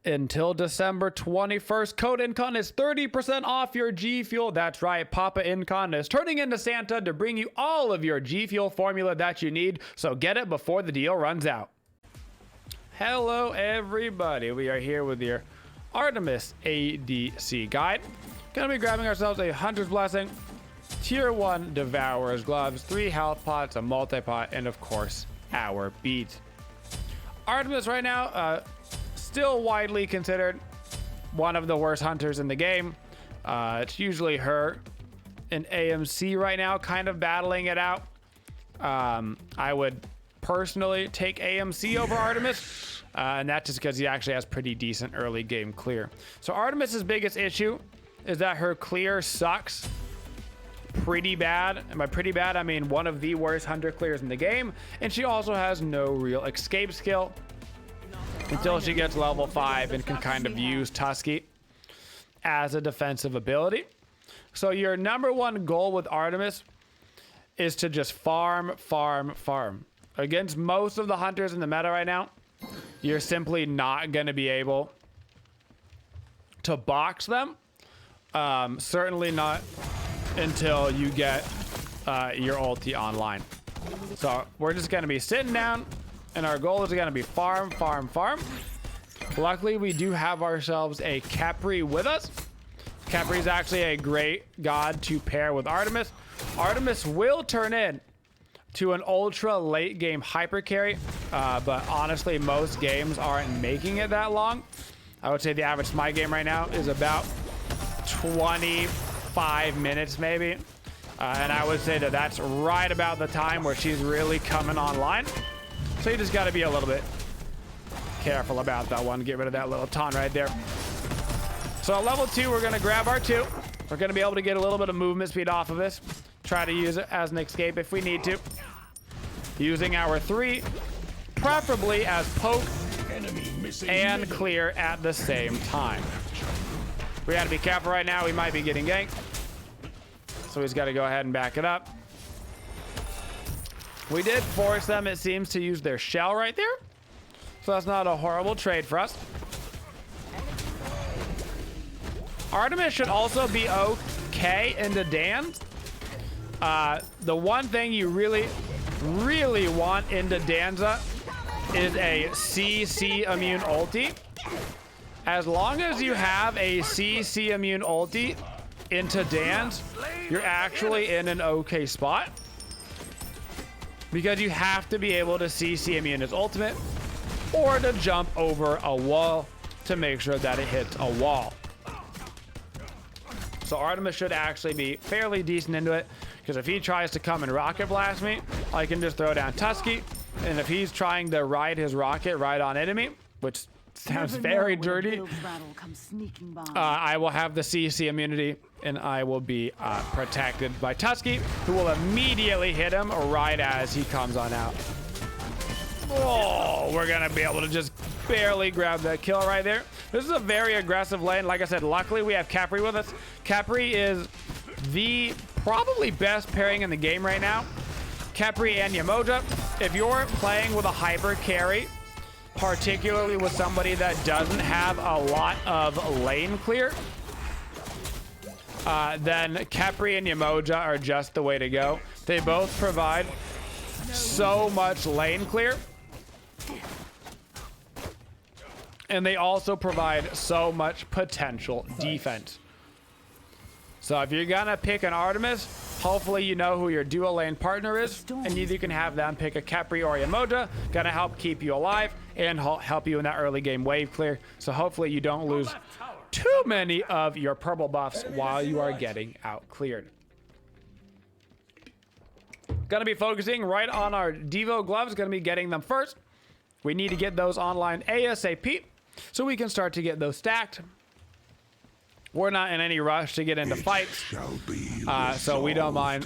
Until December 21st, code Incon is 30% off your G Fuel. That's right, Papa Incon is turning into Santa to bring you all of your G Fuel formula that you need, so get it before the deal runs out. Hello everybody, we are here with your ARTEMIS ADC guide. Gonna be grabbing ourselves a Hunter's Blessing, Tier 1 Devourer's Gloves, 3 health pots, a multi-pot, and of course, our beat. ARTEMIS right now, still widely considered one of the worst hunters in the game. It's usually her and AMC right now kind of battling it out. I would personally take AMC over ARTEMIS, and that's just because he actually has pretty decent early game clear. So ARTEMIS's biggest issue is that her clear sucks pretty bad, and by pretty bad I mean one of the worst hunter clears in the game, and she also has no real escape skill until she gets level 5 and can kind of use TUSKY as a defensive ability. So your #1 goal with ARTEMIS is to just farm. Against most of the hunters in the meta right now, you're simply not going to be able to box them. Certainly not until you get your ulti online. So we're just going to be sitting down, and our goal is going to be farm. Luckily, we do have ourselves a Capri with us. Capri is actually a great god to pair with ARTEMIS. ARTEMIS will turn in to an ultra late game hyper carry, but honestly, most games aren't making it that long. I would say the average Smite game right now is about 25 minutes maybe. And I would say that that's right about the time where she's really coming online. So you just got to be a little bit careful about that one. Get rid of that little taunt right there. So at level 2, we're going to grab our 2. We're going to be able to get a little bit of movement speed off of this. Try to use it as an escape if we need to. Using our 3, preferably as poke and clear at the same time. We got to be careful right now. We might be getting ganked. So he's got to go ahead and back it up. We did force them, it seems, to use their shell right there. So that's not a horrible trade for us. ARTEMIS should also be okay into Dan's. The one thing you really want into Danza is a CC immune ulti. As long as you have a CC immune ulti into Dan's, you're actually in an okay spot. Because you have to be able to CC immune his ultimate, or to jump over a wall to make sure that it hits a wall. So ARTEMIS should actually be fairly decent into it, because if he tries to come and rocket blast me, I can just throw down TUSKY, and if he's trying to ride his rocket right on enemy, which sounds very dirty, I will have the CC immunity, and I will be protected by TUSKY, who will immediately hit him right as he comes on out. Oh, we're gonna be able to just barely grab that kill right there. This is a very aggressive lane. Like I said, luckily we have Capri with us. Capri is the probably best pairing in the game right now. Capri and Yamoja. If you're playing with a hyper carry, particularly with somebody that doesn't have a lot of lane clear, then Capri and Yamoja are just the way to go. They both provide so much lane clear, and they also provide so much potential defense. So if you're gonna pick an ARTEMIS, hopefully you know who your dual lane partner is, and you can have them pick a Capri or Yamoja. Gonna help keep you alive and help you in that early game wave clear. So hopefully you don't lose too many of your purple buffs while you are getting out cleared. Gonna be focusing right on our Devo gloves. Gonna be getting them first. We need to get those online ASAP so we can start to get those stacked. We're not in any rush to get into fights, so we don't mind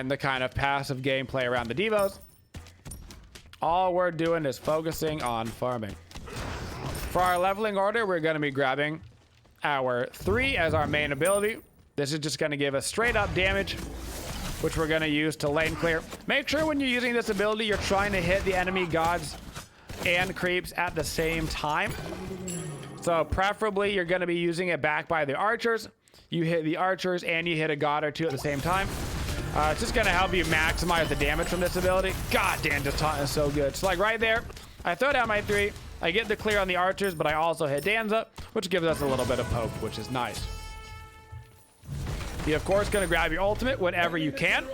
the kind of passive gameplay around the Devos. All we're doing is focusing on farming. For our leveling order, we're going to be grabbing our 3 as our main ability. This is just going to give us straight up damage which we're going to use to lane clear. Make sure when you're using this ability, you're trying to hit the enemy gods and creeps at the same time. So preferably, you're going to be using it back by the archers. You hit the archers and you hit a god or two at the same time. It's just going to help you maximize the damage from this ability. God damn, this taunt is so good. So like right there, I throw down my 3. I get the clear on the archers, but I also hit Danza, which gives us a little bit of poke, which is nice. You're of course going to grab your ultimate whenever you can.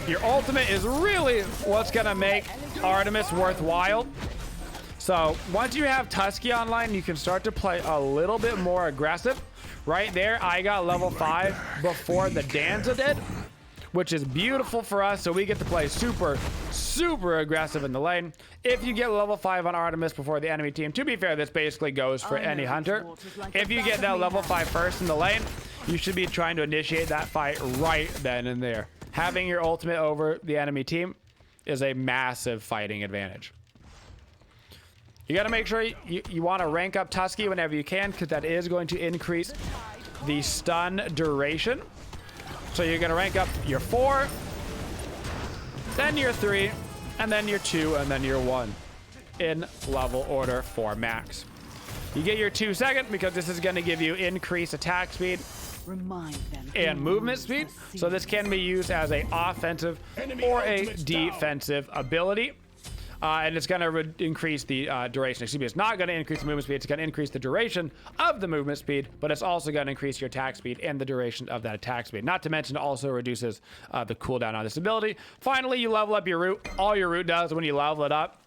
Your ultimate is really what's going to make Artemis worthwhile. So once you have Tusky online, you can start to play a little bit more aggressive. Right there, I got level 5 before the Danza did, which is beautiful for us. So we get to play super, super aggressive in the lane. If you get level 5 on Artemis before the enemy team, to be fair, this basically goes for any hunter. If you get that level 5 first in the lane, you should be trying to initiate that fight right then and there. Having your ultimate over the enemy team is a massive fighting advantage. You got to make sure you want to rank up Tusky whenever you can, because that is going to increase the stun duration. So you're going to rank up your 4, then your 3, and then your 2, and then your 1 in level order for max. You get your 2 second because this is going to give you increased attack speed and movement speed. So this can be used as an offensive or a defensive ability. And it's going to increase the duration. Excuse me, it's not going to increase the movement speed. It's going to increase the duration of the movement speed, but it's also going to increase your attack speed and the duration of that attack speed. Not to mention, it also reduces the cooldown on this ability. Finally, you level up your root. All your root does when you level it up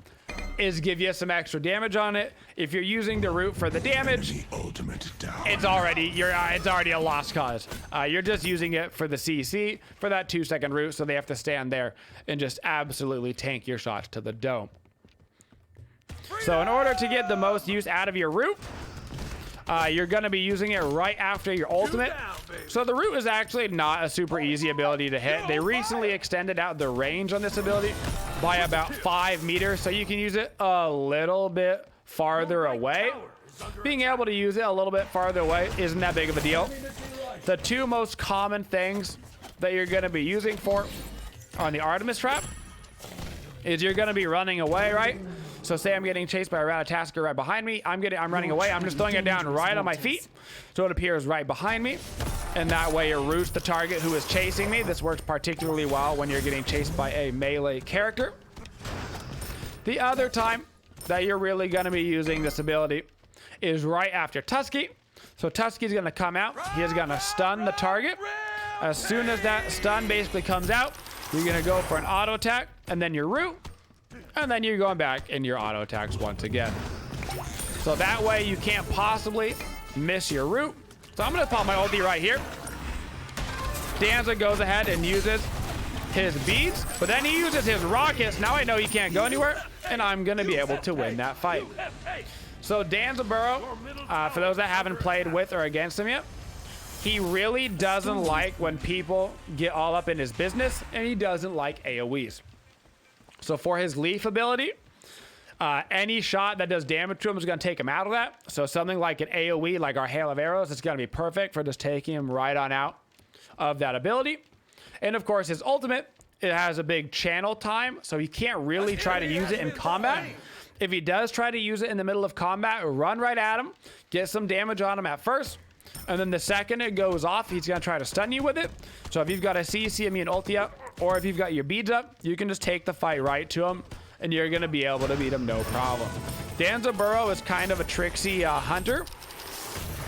is give you some extra damage on it. If you're using the root for the damage, it's already a lost cause. You're just using it for the CC for that 2 second root, so they have to stand there and just absolutely tank your shots to the dome. So in order to get the most use out of your root, you're going to be using it right after your ultimate. So the root is actually not a super easy ability to hit. They recently extended out the range on this ability by about 5 meters, so you can use it a little bit farther away. Being able to use it a little bit farther away isn't that big of a deal. The 2 most common things that you're going to be using for on the Artemis trap is you're going to be running away, right? So say I'm getting chased by a Ratatasker right behind me. I'm running away. I'm just throwing it down right on my feet, so it appears right behind me. And that way it roots the target who is chasing me. This works particularly well when you're getting chased by a melee character. The other time that you're really going to be using this ability is right after Tusky. So Tusky's going to come out. He is going to stun the target. As soon as that stun basically comes out, you're going to go for an auto attack and then your root. And then you're going back in your auto attacks once again. So that way you can't possibly miss your root. So I'm going to pop my ulti right here. Danza goes ahead and uses his beads, but then he uses his rockets. Now I know he can't go anywhere, and I'm going to be able to win that fight. So Danza Burrow, for those that haven't played with or against him yet, he really doesn't like when people get all up in his business, and he doesn't like AoEs. So for his leaf ability, any shot that does damage to him is going to take him out of that. So something like an AoE, like our Hail of Arrows, is going to be perfect for just taking him right on out of that ability. And of course, his ultimate, it has a big channel time, so he can't really try to use it in combat. If he does try to use it in the middle of combat, run right at him, get some damage on him at first, and then the second it goes off, he's going to try to stun you with it. So if you've got a CC immune ulti up, or if you've got your beads up, you can just take the fight right to him, and you're going to be able to beat him no problem. Danza Burrow is kind of a tricksy hunter,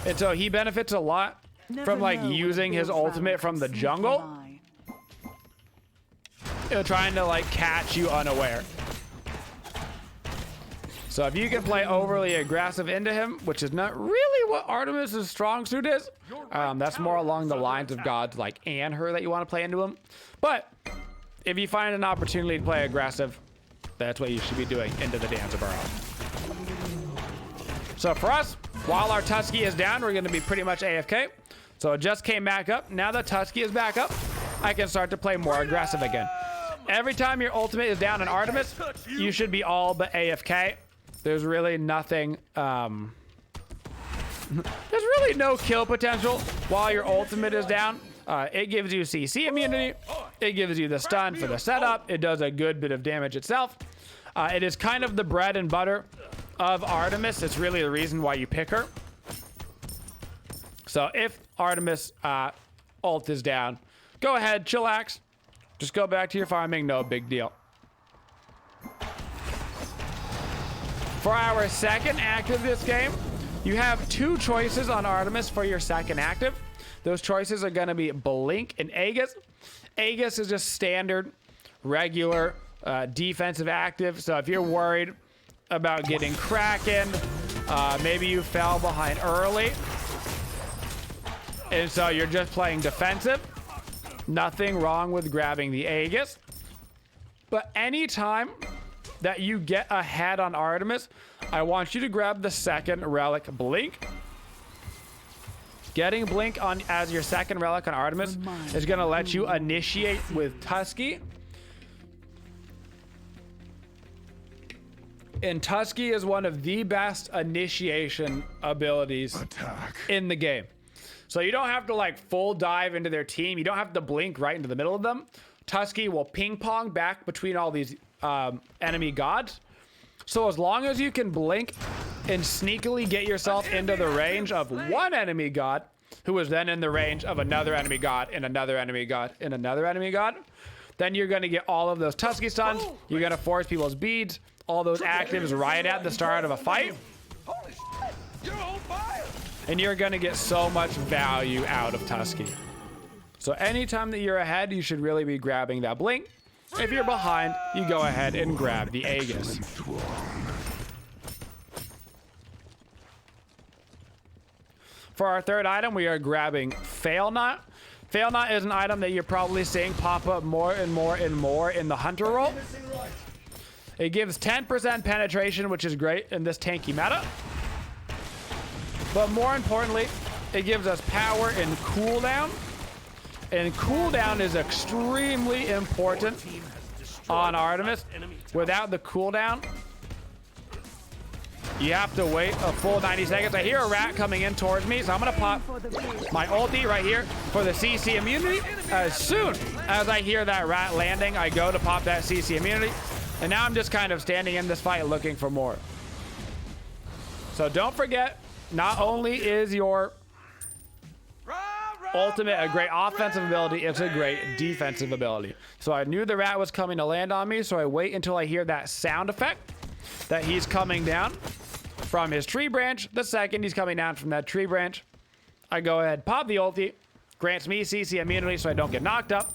and so he benefits a lot from like using his ultimate from the jungle, trying to like catch you unaware. So if you can play overly aggressive into him, which is not really what Artemis' strong suit is, that's more along the lines of gods like Anher that you want to play into him. But if you find an opportunity to play aggressive, that's what you should be doing into the Danza Burrow. So for us, while our Tusky is down, we're going to be pretty much AFK. So it just came back up. Now that Tusky is back up, I can start to play more aggressive again. Every time your ultimate is down in Artemis, you should be all but AFK. There's really nothing, there's really no kill potential while your ultimate is down. It gives you CC immunity. It gives you the stun for the setup. It does a good bit of damage itself. It is kind of the bread and butter of Artemis. It's really the reason why you pick her. So if Artemis ult is down, go ahead, chillax. Just go back to your farming, no big deal. For our second active this game, you have two choices on Artemis for your second active. Those choices are going to be Blink and Aegis. Aegis is just standard, regular, defensive active. So if you're worried about getting Kraken, maybe you fell behind early, and so you're just playing defensive, nothing wrong with grabbing the Aegis. But anytime that you get ahead on Artemis, I want you to grab the second relic, Blink. Getting Blink on as your second relic on Artemis is going to let you initiate with Tusky. And Tusky is one of the best initiation abilities in the game. So you don't have to like full dive into their team. You don't have to blink right into the middle of them. Tusky will ping pong back between all these enemy gods. So as long as you can blink and sneakily get yourself into the range of one enemy god, who is then in the range of another enemy god and another enemy god and another enemy god, then you're going to get all of those Tusky stuns. You're going to force people's beads, all those actives right at the start of a fight. And you're going to get so much value out of Tusky. So anytime that you're ahead, you should really be grabbing that blink. If you're behind, you go ahead and grab the Aegis. For our third item, we are grabbing Fail Not. Fail Not is an item that you're probably seeing pop up more and more and more in the Hunter role. It gives 10% penetration, which is great in this tanky meta. But more importantly, it gives us power and cooldown. And cooldown is extremely important on Artemis. Without the cooldown, you have to wait a full 90 seconds. I hear a rat coming in towards me, so I'm going to pop my ulti right here for the CC immunity. As soon as I hear that rat landing, I go to pop that CC immunity. And now I'm just kind of standing in this fight looking for more. So don't forget, not only is your ultimate a great offensive ability, it's a great defensive ability. So I knew the rat was coming to land on me, so I wait until I hear that sound effect that he's coming down from his tree branch. The second he's coming down from that tree branch, I go ahead, pop the ulti, grants me CC immunity so I don't get knocked up.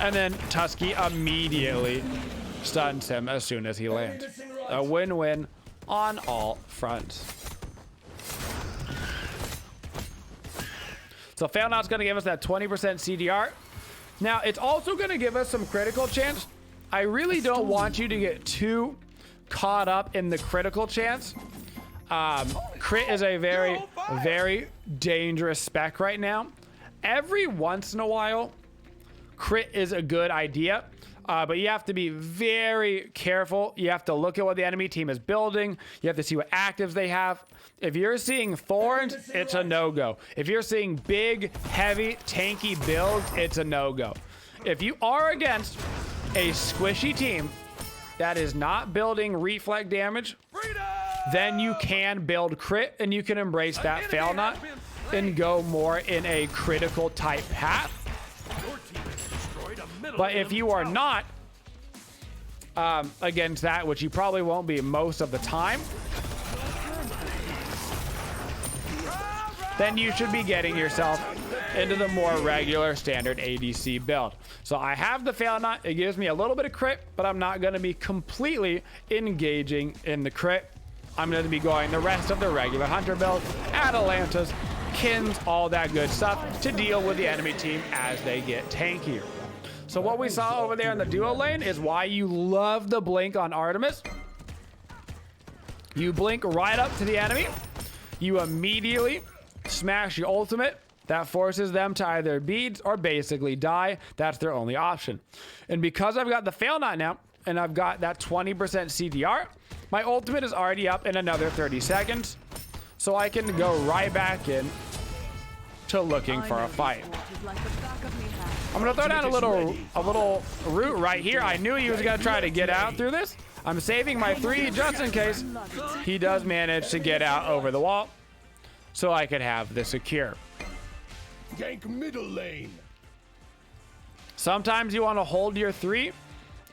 And then Tusky immediately stuns him as soon as he lands. A win-win on all fronts. So Fail Not's going to give us that 20% CDR. Now, it's also going to give us some critical chance. I really don't want you to get too caught up in the critical chance. Crit is a very, very dangerous spec right now. Every once in a while, crit is a good idea. But you have to be very careful. You have to look at what the enemy team is building. You have to see what actives they have. If you're seeing thorns, it's a no-go. If you're seeing big, heavy, tanky builds, it's a no-go. If you are against a squishy team that is not building reflect damage, then you can build crit and you can embrace that Fail Not and go more in a critical type path. But if you are not against that, which you probably won't be most of the time, then you should be getting yourself into the more regular standard ADC build. So I have the Fail Not. It gives me a little bit of crit, but I'm not going to be completely engaging in the crit. I'm going to be going the rest of the regular Hunter build, Atalantas, Kins, all that good stuff to deal with the enemy team as they get tankier. So what we saw over there in the duo lane is why you love the blink on Artemis. You blink right up to the enemy. You immediately smash your ultimate. That forces them to either beads or basically die. That's their only option. And because I've got the Fail Not now, and I've got that 20% CDR, my ultimate is already up in another 30 seconds. So I can go right back in to looking for a fight. I'm gonna throw down a little root right here. I knew he was gonna try to get out through this. I'm saving my 3 just in case he does manage to get out over the wall, so I could have the secure. Gank middle lane. Sometimes you want to hold your 3.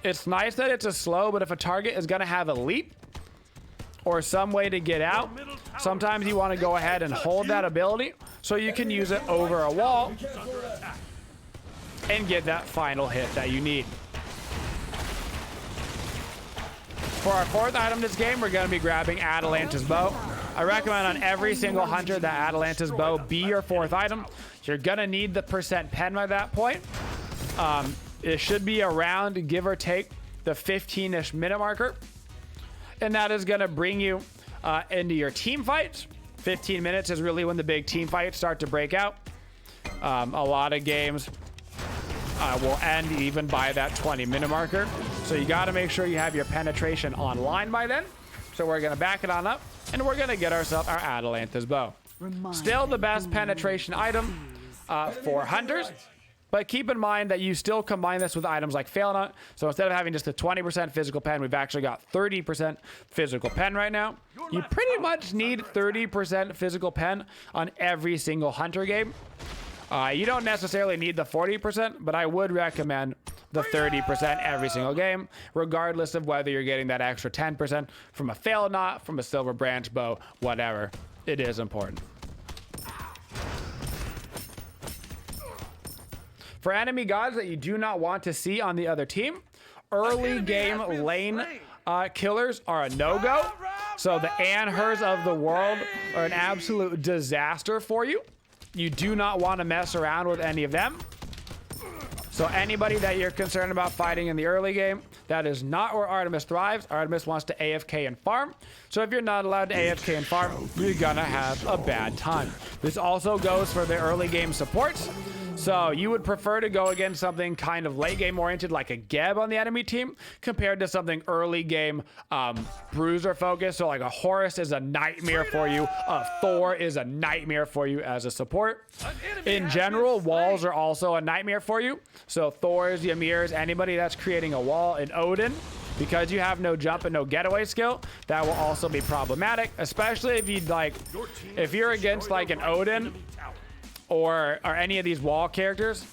It's nice that it's a slow, but if a target is gonna have a leap or some way to get out, sometimes you want to go ahead and hold that ability so you can use it over a wall and get that final hit that you need. For our 4th item this game, we're going to be grabbing Atalanta's Bow. I recommend on every single hunter that Atalanta's Bow be your 4th item. You're going to need the % pen by that point. It should be around, give or take, the 15-ish minute marker. And that is going to bring you into your team fights. 15 minutes is really when the big team fights start to break out. A lot of games will end even by that 20-minute marker. So you got to make sure you have your penetration online by then. So we're going to back it on up, and we're going to get ourselves our Atalanta's Bow. Still the best penetration item for hunters. But keep in mind that you still combine this with items like Fail Nut. So instead of having just a 20% physical pen, we've actually got 30% physical pen right now. You pretty much need 30% physical pen on every single hunter game. You don't necessarily need the 40%, but I would recommend the 30% every single game, regardless of whether you're getting that extra 10% from a Fail Knot, from a Silver Branch Bow, whatever. It is important. For enemy gods that you do not want to see on the other team, early game lane killers are a no-go. So the hi-rez of the world are an absolute disaster for you. You do not want to mess around with any of them. So anybody that you're concerned about fighting in the early game, that is not where Artemis thrives. Artemis wants to AFK and farm. So if you're not allowed to AFK and farm, you're gonna have a bad time. This also goes for the early game supports. So you would prefer to go against something kind of late game oriented like a Geb on the enemy team compared to something early game bruiser focused. So like a Horus is a nightmare for you. A Thor is a nightmare for you as a support. In general, walls are also a nightmare for you. So Thors, Ymirs, anybody that's creating a wall, in Odin, because you have no jump and no getaway skill, that will also be problematic, especially if you'd like, if you're against like an Odin or any of these wall characters,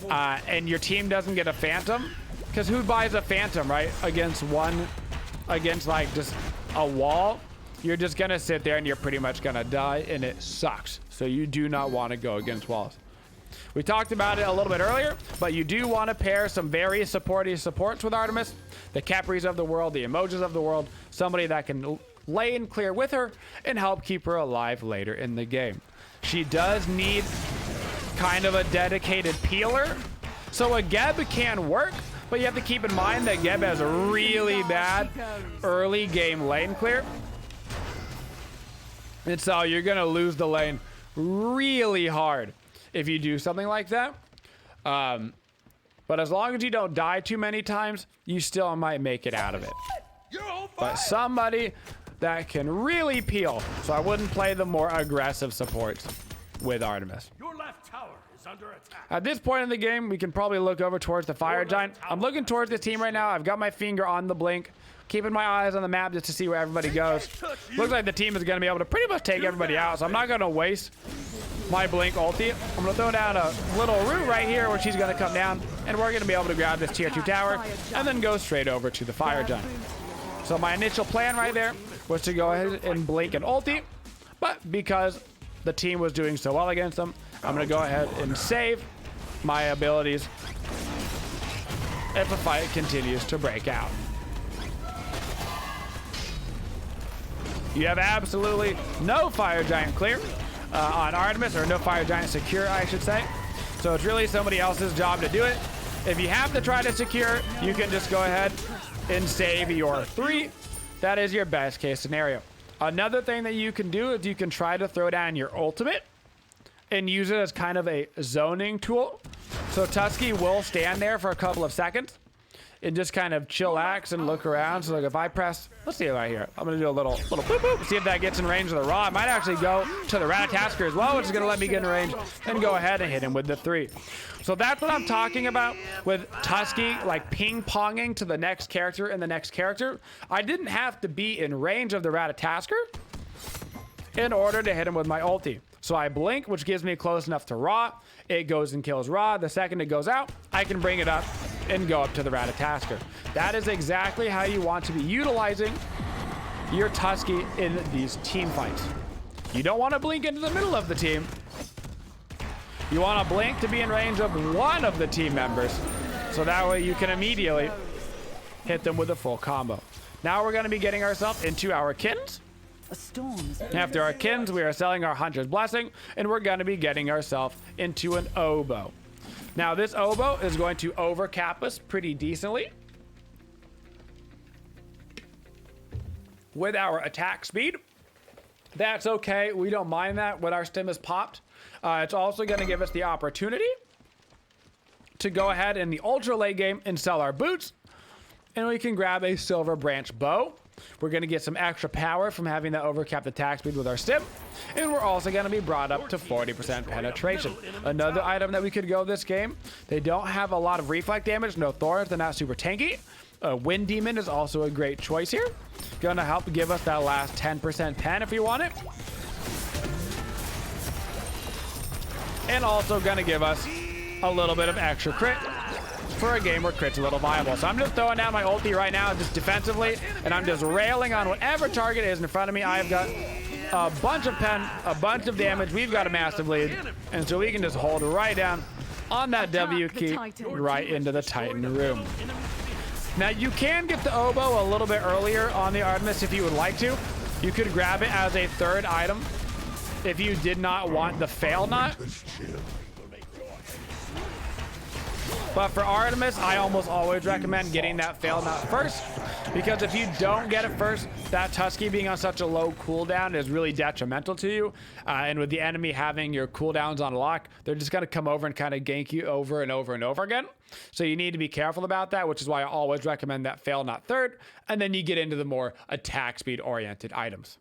and your team doesn't get a Phantom, because who buys a Phantom, right? Against like just a wall, you're just gonna sit there and you're pretty much gonna die, and it sucks. So you do not want to go against walls. We talked about it a little bit earlier, but you do want to pair some very supporty supports with Artemis. The Capris of the world, the Emojis of the world, somebody that can lane clear with her and help keep her alive later in the game. She does need kind of a dedicated peeler. So a Geb can work, but you have to keep in mind that Geb has a really bad early game lane clear. And so you're going to lose the lane really hard if you do something like that. But as long as you don't die too many times, you still might make it out of it. But somebody that can really peel. So I wouldn't play the more aggressive supports with Artemis. Your left tower is under attack. At this point in the game, we can probably look over towards the Fire Giant. I'm looking towards this team right now. I've got my finger on the blink, keeping my eyes on the map just to see where everybody goes. Looks like the team is going to be able to pretty much take everybody out, so I'm not going to waste my blink ulti. I'm going to throw down a little root right here where she's going to come down, and we're going to be able to grab this tier 2 tower and then go straight over to the Fire Giant. So my initial plan right there was to go ahead and blink and ulti, but because the team was doing so well against them, I'm going to go ahead and save my abilities if a fight continues to break out. You have absolutely no Fire Giant clear on Artemis, or no Fire Giant secure, I should say. So it's really somebody else's job to do it. If you have to try to secure, you can just go ahead and save your 3. That is your best case scenario. Another thing that you can do is you can try to throw down your ultimate and use it as kind of a zoning tool. So Tusky will stand there for a couple of seconds. and just kind of chillax and look around. So like if I press, let's see right here. I'm gonna do a little boop boop. See if that gets in range of the Raw. I might actually go to the Ratatasker as well, which is gonna let me get in range and go ahead and hit him with the 3. So that's what I'm talking about with Tusky, like ping-ponging to the next character and the next character. I didn't have to be in range of the Ratatasker in order to hit him with my ulti. So I blink, which gives me close enough to Raw. It goes and kills Raw. The second it goes out, I can bring it up and go up to the Ratatasker. That is exactly how you want to be utilizing your Tusky in these team fights. You don't want to blink into the middle of the team. You want to blink to be in range of one of the team members. So that way you can immediately hit them with a full combo. Now we're going to be getting ourselves into our Kins. After our Kins, we are selling our Hunter's Blessing, and we're going to be getting ourselves into an Oboe. Now, this Oboe is going to overcap us pretty decently with our attack speed. That's okay. We don't mind that when our stim is popped. It's also going to give us the opportunity to go ahead in the ultra late game and sell our boots, and we can grab a silver branch bow. We're going to get some extra power from having the overcapped attack speed with our stim. And we're also going to be brought up to 40% penetration. Another item that we could go this game. They don't have a lot of reflect damage. No thorns. They're not super tanky. Wind Demon is also a great choice here. Going to help give us that last 10% pen if you want it. And also going to give us a little bit of extra crit for a game where crit's a little viable. So I'm just throwing down my ulti right now just defensively, and I'm just railing on whatever target is in front of me. I've got a bunch of pen, a bunch of damage. We've got a massive lead, and so we can just hold right down on that W key right into the Titan room. Now you can get the Oboe a little bit earlier on the Artemis if you would like to. You could grab it as a third item if you did not want the fail knot. But for Artemis, I almost always recommend getting that fail knot first, because if you don't get it first, that Tusky being on such a low cooldown is really detrimental to you. And with the enemy having your cooldowns on lock, they're just going to come over and kind of gank you over and over and over again. So you need to be careful about that, which is why I always recommend that fail knot third, and then you get into the more attack speed oriented items.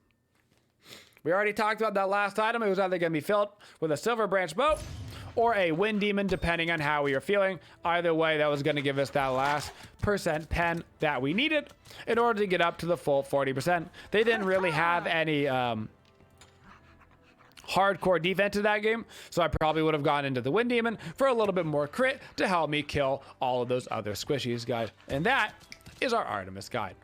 We already talked about that last item. It was either going to be filled with a silver branch bow or a Wind Demon, depending on how we are feeling. Either way, that was going to give us that last % pen that we needed in order to get up to the full 40%. They didn't really have any hardcore defense in that game, so I probably would have gone into the Wind Demon for a little bit more crit to help me kill all of those other squishies, guys. And that is our Artemis guide.